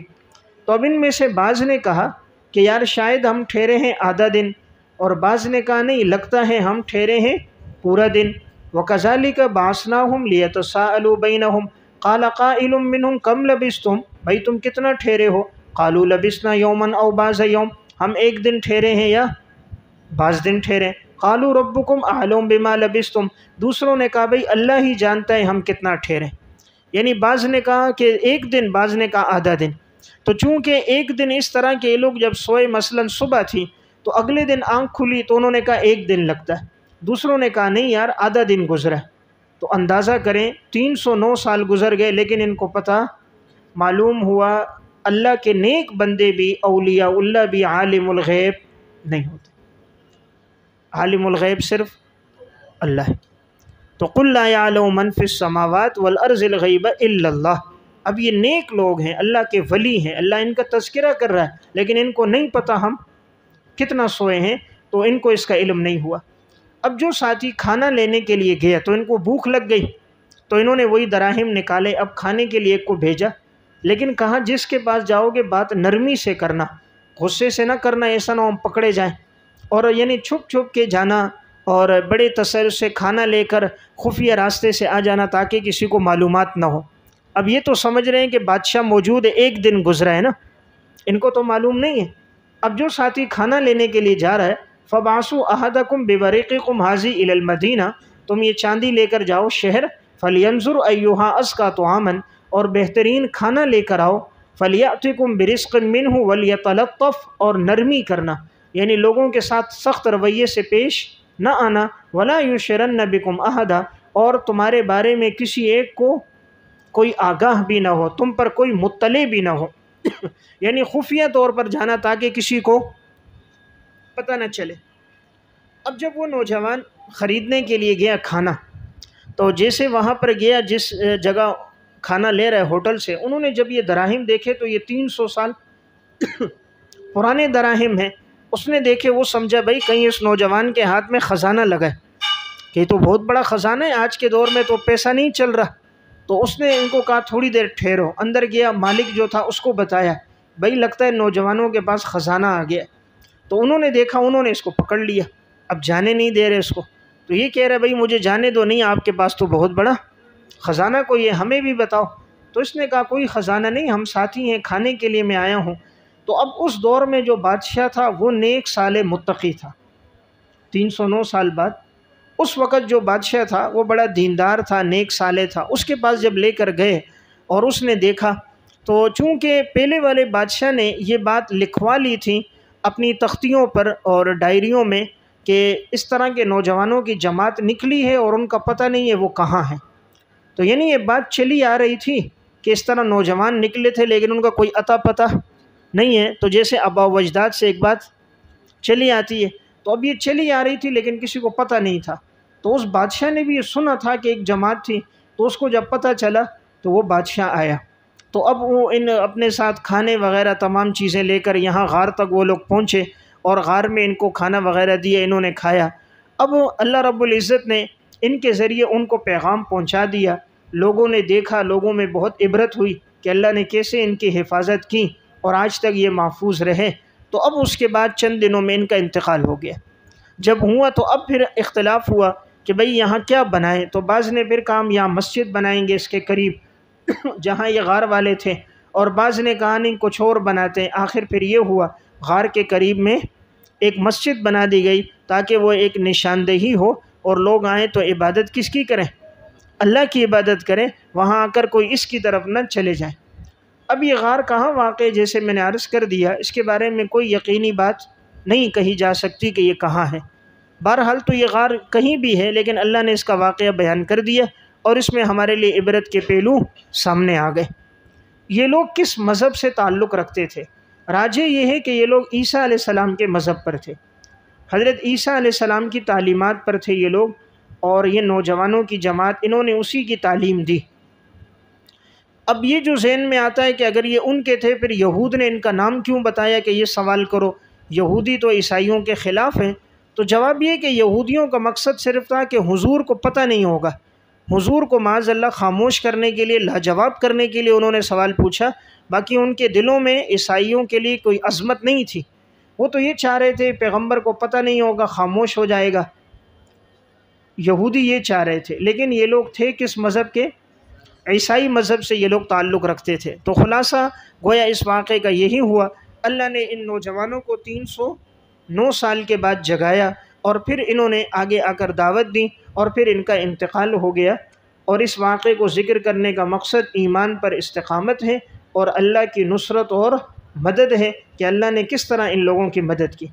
تو اب ان میں سے بعض نے کہا کہ یار شاید ہم ٹھہرے ہیں آدھا دن، اور بعض نے کہا نہیں، لگتا ہے ہم ٹھہرے ہیں پورا دن۔ وَكَذَلِكَ بَعَثْنَاهُمْ لِيَتَسَاءَلُوا بَيْنَهُمْ قَالَ قَائِلٌ مِّنْهُمْ كَمْ لَبِثْتُمْ، بھائی تم کتنا ٹھہرے ہو؟ قَالُوا لَبِثْنَا يَوْمًا أَوْ بَعْضَ يَوْمٍ، ہم ایک دن ٹھہرے ہیں یا بعض دن ٹھہرے۔ قَالُوا رَبُّكُمْ أَعْلَمُ بِمَا لَبِثْتُمْ، دوسروں نے کہا بھئی اللہ ہی جانتا ہے ہم کتنا ٹھہرے۔ یعنی بعض نے کہا کہ ایک دن، بعض نے کہا آدھا دن۔ تو چونکہ ایک دن اس طرح کے لوگ جب سوئے، مثلا صبح تھی تو اگلے دن آنکھ کھلی تو انہوں نے کہا ایک دن لگتا ہے، دوسروں نے کہا نہیں یار آدھا دن گزرا ہے۔ تو اندازہ کریں 309 سال گزر گئے، لیکن ان کو پتہ معلوم ہوا اللہ کے نیک بندے بھی، اولیاء اللہ بھی عالم الغیب نہیں ہوتے، عالم الغیب صرف اللہ ہے۔ تو قُلْ لَا يَعْلَمُ مَنْ فِي السَّمَاوَاتِ وَالْأَرْضِ الْغَيْبَ إِلَّا اللَّهُ۔ اب یہ نیک لوگ ہیں، اللہ کے ولی ہیں، اللہ ان کا تذکرہ کر رہا ہے، لیکن ان کو نہیں پتہ ہم کتنا سوئے ہیں، تو ان کو اس کا علم نہیں ہوا۔ اب جو ساتھی کھانا لینے کے لیے گیا تو ان کو بھوک لگ گئی، تو انہوں نے وہی دراہم نکالے، اب کھانے کے لیے ایک کو بھیجا، لیکن کہا جس کے پاس جاؤ گے بات نرمی سے کرنا، غصے سے نہ کرنا، ایسا نہ ہم پکڑے جائیں، اور یعنی چھپ چھپ کے جانا اور بڑے تصرف سے کھانا لے کر خفیہ راستے سے آ جانا تاکہ کسی کو معلومات نہ ہو۔ اب یہ تو سمجھ رہے ہیں کہ بادشاہ موجود ہے، ایک دن گزرا ہے نا، ان کو تو معلوم نہیں ہے۔ اب جو ساتھی کھانا لینے کے لیے جا رہا ہے، فَبَعَثُوا أَحَدَكُمْ بِوَرِقِكُمْ هَٰذِهِ إِلَى الْمَدِينَةِ، تم یہ چاندی لے کر جاؤ شہر، فَلْيَنظُرْ أَيُّهَا أَزْكَىٰ طَعَامًا، اور بہترین کھانا لے کر آؤ، فَلْيَأْتِكُمْ بِرِزْقٍ مِّنْهُ وَلْيَتَلَطَّفْ، اور نرمی کرنا، یعنی لوگوں کے ساتھ سخت رویے سے پیش نہ آنا، وَلَا يُشْعِرَنَّ بِكُمْ أَحَدًا، اور تمہارے بارے میں کسی ایک کو کوئی آگاہ بھی نہ ہو، تم پر کوئی مطلع بھی نہ ہو یعنی خفیہ طور پر جانا تاکہ کسی کو پتہ نہ چلے۔ اب جب وہ نوجوان خریدنے کے لیے گیا کھانا، تو جیسے وہاں پر گیا جس جگہ کھانا لے رہے ہوٹل سے، انہوں نے جب یہ دراہم دیکھے تو یہ 300 سال پرانے دراہم ہیں، اس نے دیکھے، وہ سمجھا بھائی کہیں اس نوجوان کے ہاتھ میں خزانہ لگا ہے، کہ یہ تو بہت بڑا خزانہ ہے، آج کے دور میں تو پیسہ نہیں چل رہا۔ تو اس نے ان کو کہا تھوڑی دیر ٹھہرو، اندر گیا، مالک جو تھا اس کو بتایا، بھائی لگتا ہے نوجوانوں کے پاس خزانہ آ گیا۔ تو انہوں نے دیکھا، انہوں نے اس کو پکڑ لیا، اب جانے نہیں دے رہے اس کو، تو یہ کہہ رہے بھائی مجھے جانے دو، نہیں آپ کے پاس تو بہت بڑا خزانہ کوئی ہے، ہمیں بھی بتاؤ۔ تو اس نے کہا کوئی خزانہ نہیں، ہم ساتھی ہیں، کھانے کے لیے میں آیا ہوں۔ تو اب اس دور میں جو بادشاہ تھا وہ نیک صالح متقی تھا، 309 سال بعد اس وقت جو بادشاہ تھا وہ بڑا دیندار تھا، نیک صالح تھا۔ اس کے پاس جب لے کر گئے اور اس نے دیکھا، تو چونکہ پہلے والے بادشاہ نے یہ بات لکھوا لی تھی اپنی تختیوں پر اور ڈائریوں میں کہ اس طرح کے نوجوانوں کی جماعت نکلی ہے اور ان کا پتہ نہیں ہے وہ کہاں ہے، تو یعنی یہ بات چلی آ رہی تھی کہ اس طرح نوجوان نکلے تھے لیکن ان کا کوئی عطا پتہ نہیں ہے، تو جیسے آباء و اجداد سے ایک بات چلی آتی ہے، تو اب یہ چلی آ رہی تھی لیکن کسی کو پتہ نہیں تھا۔ تو اس بادشاہ نے بھی یہ سنا تھا کہ ایک جماعت تھی، تو اس کو جب پتہ چلا تو وہ بادشاہ آیا، تو اب وہ ان اپنے ساتھ کھانے وغیرہ تمام چیزیں لے کر یہاں غار تک وہ لوگ پہنچے اور غار میں ان کو کھانا وغیرہ دیا، انہوں نے کھایا۔ اب اللہ رب العزت نے ان کے ذریعے ان کو پیغام پہنچا دیا، لوگوں نے دیکھا، لوگوں میں بہت عبرت ہوئی کہ اللہ نے کیسے ان کی حفاظت کی اور آج تک یہ محفوظ رہے۔ تو اب اس کے بعد چند دنوں میں ان کا انتقال ہو گیا۔ جب ہوا تو اب پھر اختلاف ہوا کہ بھئی یہاں کیا بنائیں، تو بعض نے پھر کہا یہاں مسجد بنائیں گے اس کے قریب جہاں یہ غار والے تھے، اور بعض نے کہا نہیں کچھ اور بناتے ہیں۔ آخر پھر یہ ہوا غار کے قریب میں ایک مسجد بنا دی گئی تاکہ وہ ایک نشاندہی ہو اور لوگ آئیں تو عبادت کس کی کریں، اللہ کی عبادت کریں، وہاں آ کر کوئی اس کی طرف نہ چلے جائیں۔ اب یہ غار کہاں واقع ہے، جیسے میں نے عرض کر دیا، اس کے بارے میں کوئی یقینی بات نہیں کہی جا سکتی کہ یہ کہاں ہے۔ بہرحال تو یہ غار کہیں بھی ہے لیکن اللہ نے اس کا واقعہ بیان کر دیا اور اس میں ہمارے لیے عبرت کے پہلو سامنے آ گئے۔ یہ لوگ کس مذہب سے تعلق رکھتے تھے؟ راجح یہ ہے کہ یہ لوگ عیسیٰ علیہ السلام کے مذہب پر تھے، حضرت عیسیٰ علیہ السلام کی تعلیمات پر تھے یہ لوگ، اور یہ نوجوانوں کی جماعت انہوں نے اسی کی تعلیم دی۔ اب یہ جو ذہن میں آتا ہے کہ اگر یہ ان کے تھے پھر یہود نے ان کا نام کیوں بتایا کہ یہ سوال کرو، یہودی تو عیسائیوں کے خلاف ہیں؟ تو جواب یہ کہ یہودیوں کا مقصد صرف تھا کہ حضور کو پتہ نہیں ہوگا، حضور کو معاذ اللہ خاموش کرنے کے لیے، لاجواب کرنے کے لیے انہوں نے سوال پوچھا، باقی ان کے دلوں میں عیسائیوں کے لیے کوئی عظمت نہیں تھی، وہ تو یہ چاہ رہے تھے پیغمبر کو پتہ نہیں ہوگا، خاموش ہو جائے گا، یہودی یہ چاہ رہے تھے۔ لیکن یہ لوگ تھے کس مذہب کے؟ عیسائی مذہب سے یہ لوگ تعلق رکھتے تھے۔ تو خلاصہ گویا اس واقعے کا یہی ہوا، اللہ نے ان نوجوانوں کو 309 سال کے بعد جگایا اور پھر انہوں نے آگے آ کر دعوت دی اور پھر ان کا انتقال ہو گیا، اور اس واقعے کو ذکر کرنے کا مقصد ایمان پر استقامت ہے اور اللہ کی نصرت اور مدد ہے کہ اللہ نے کس طرح ان لوگوں کی مدد کی۔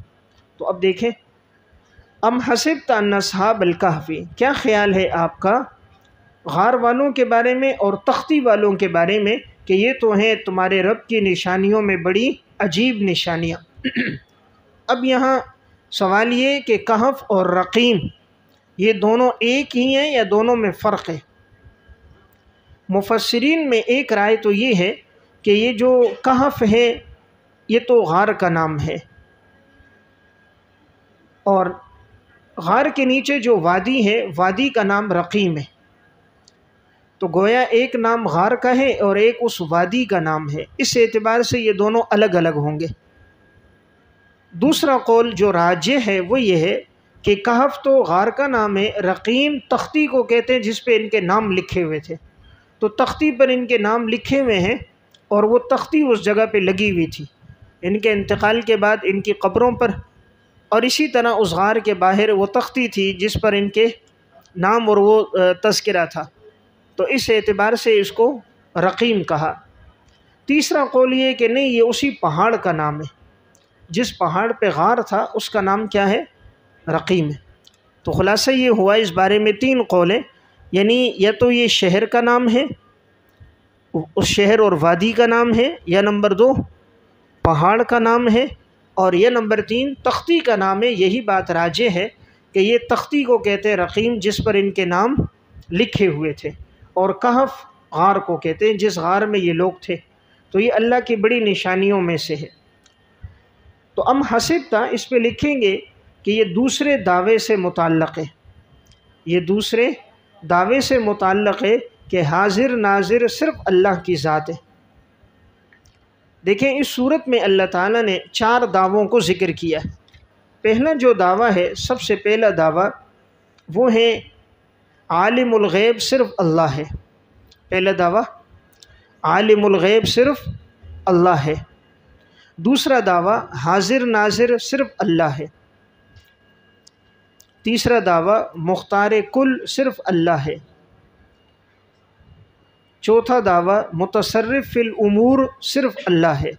تو اب دیکھیں، ام حسبت ان اصحاب الکہف، کیا خیال ہے آپ کا غار والوں کے بارے میں اور تختی والوں کے بارے میں کہ یہ تو ہیں تمہارے رب کی نشانیوں میں بڑی عجیب نشانیاں۔ اب یہاں سوال یہ کہ کہف اور رقیم یہ دونوں ایک ہی ہیں یا دونوں میں فرق ہے؟ مفسرین میں ایک رائے تو یہ ہے کہ یہ جو کہف ہے یہ تو غار کا نام ہے، اور غار کے نیچے جو وادی ہے وادی کا نام رقیم ہے۔ تو گویا ایک نام غار کا ہے اور ایک اس وادی کا نام ہے، اس اعتبار سے یہ دونوں الگ الگ ہوں گے۔ دوسرا قول جو راجح ہے وہ یہ ہے کہ کہف تو غار کا نام ہے، رقیم تختی کو کہتے ہیں جس پہ ان کے نام لکھے ہوئے تھے، تو تختی پر ان کے نام لکھے ہوئے ہیں اور وہ تختی اس جگہ پہ لگی ہوئی تھی ان کے انتقال کے بعد ان کی قبروں پر، اور اسی طرح اس غار کے باہر وہ تختی تھی جس پر ان کے نام اور وہ تذکرہ تھا، تو اس اعتبار سے اس کو رقیم کہا۔ تیسرا قول یہ کہ نہیں، یہ اسی پہاڑ کا نام ہے، جس پہاڑ پہ غار تھا اس کا نام کیا ہے؟ رقیم ہے۔ تو خلاصہ یہ ہوا اس بارے میں تین قول ہیں، یعنی یا تو یہ شہر کا نام ہے، اس شہر اور وادی کا نام ہے، یا نمبر 2 پہاڑ کا نام ہے، اور یہ نمبر 3 تختی کا نام ہے۔ یہی بات راجح ہے کہ یہ تختی کو کہتے ہیں رقیم جس پر ان کے نام لکھے ہوئے تھے، اور کہف غار کو کہتے ہیں جس غار میں یہ لوگ تھے۔ تو یہ اللہ کی بڑی نشانیوں میں سے ہے۔ تو ام حسبتا اس پہ لکھیں گے کہ یہ دوسرے دعوے سے متعلق ہے، یہ دوسرے دعوے سے متعلق ہے کہ حاضر ناظر صرف اللہ کی ذات ہے۔ دیکھیں اس صورت میں اللہ تعالیٰ نے 4 دعووں کو ذکر کیا۔ پہلا جو دعویٰ ہے، سب سے پہلا دعویٰ وہ ہے عالم الغیب صرف اللہ ہے۔ پہلا دعویٰ عالم الغیب صرف اللہ ہے۔ دوسرا دعویٰ حاضر ناظر صرف اللہ ہے۔ تیسرا دعویٰ مختار کل صرف اللہ ہے۔ چوتھا دعویٰ متصرف فی الامور صرف اللہ ہے۔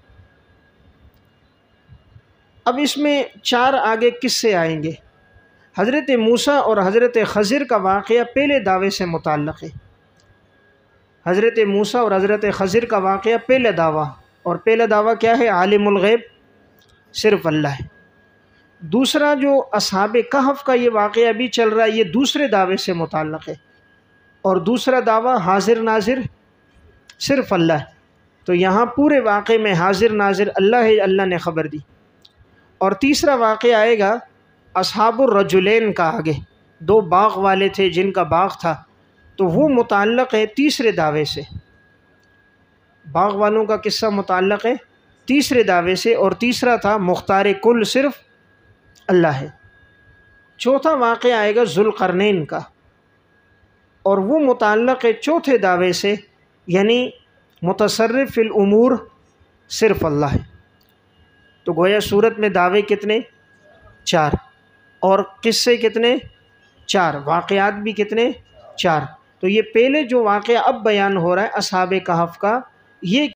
اب اس میں 4 آگے کس سے آئیں گے؟ حضرت موسیٰ اور حضرت خضر کا واقعہ پہلے دعوے سے متعلق ہے۔ حضرت موسیٰ اور حضرت خضر کا واقعہ پہلا دعویٰ، اور پہلا دعویٰ کیا ہے؟ عالم الغیب صرف اللہ ہے۔ دوسرا جو اصحاب کہف کا یہ واقعہ بھی چل رہا ہے، یہ دوسرے دعوے سے متعلق ہے، اور دوسرا دعویٰ حاضر ناظر صرف اللہ ہے۔ تو یہاں پورے واقعے میں حاضر ناظر اللہ ہے، اللہ نے خبر دی۔ اور تیسرا واقعہ آئے گا اصحاب الرجلین کا، آگے 2 باغ والے تھے جن کا باغ تھا، تو وہ متعلق ہے تیسرے دعوے سے۔ باغ والوں کا قصہ متعلق ہے تیسرے دعوے سے، اور تیسرا تھا مختار کل صرف اللہ ہے۔ چوتھا واقعہ آئے گا ذوالقرنین کا، اور وہ متعلق ہے چوتھے دعوے سے، یعنی متصرف فی الامور صرف اللہ ہے۔ تو گویا صورت میں دعوے کتنے؟ 4، اور قصے کتنے؟ 4، واقعات بھی کتنے؟ 4۔ تو یہ پہلے جو واقعہ اب بیان ہو رہا ہے اصحاب کہف کا، یہ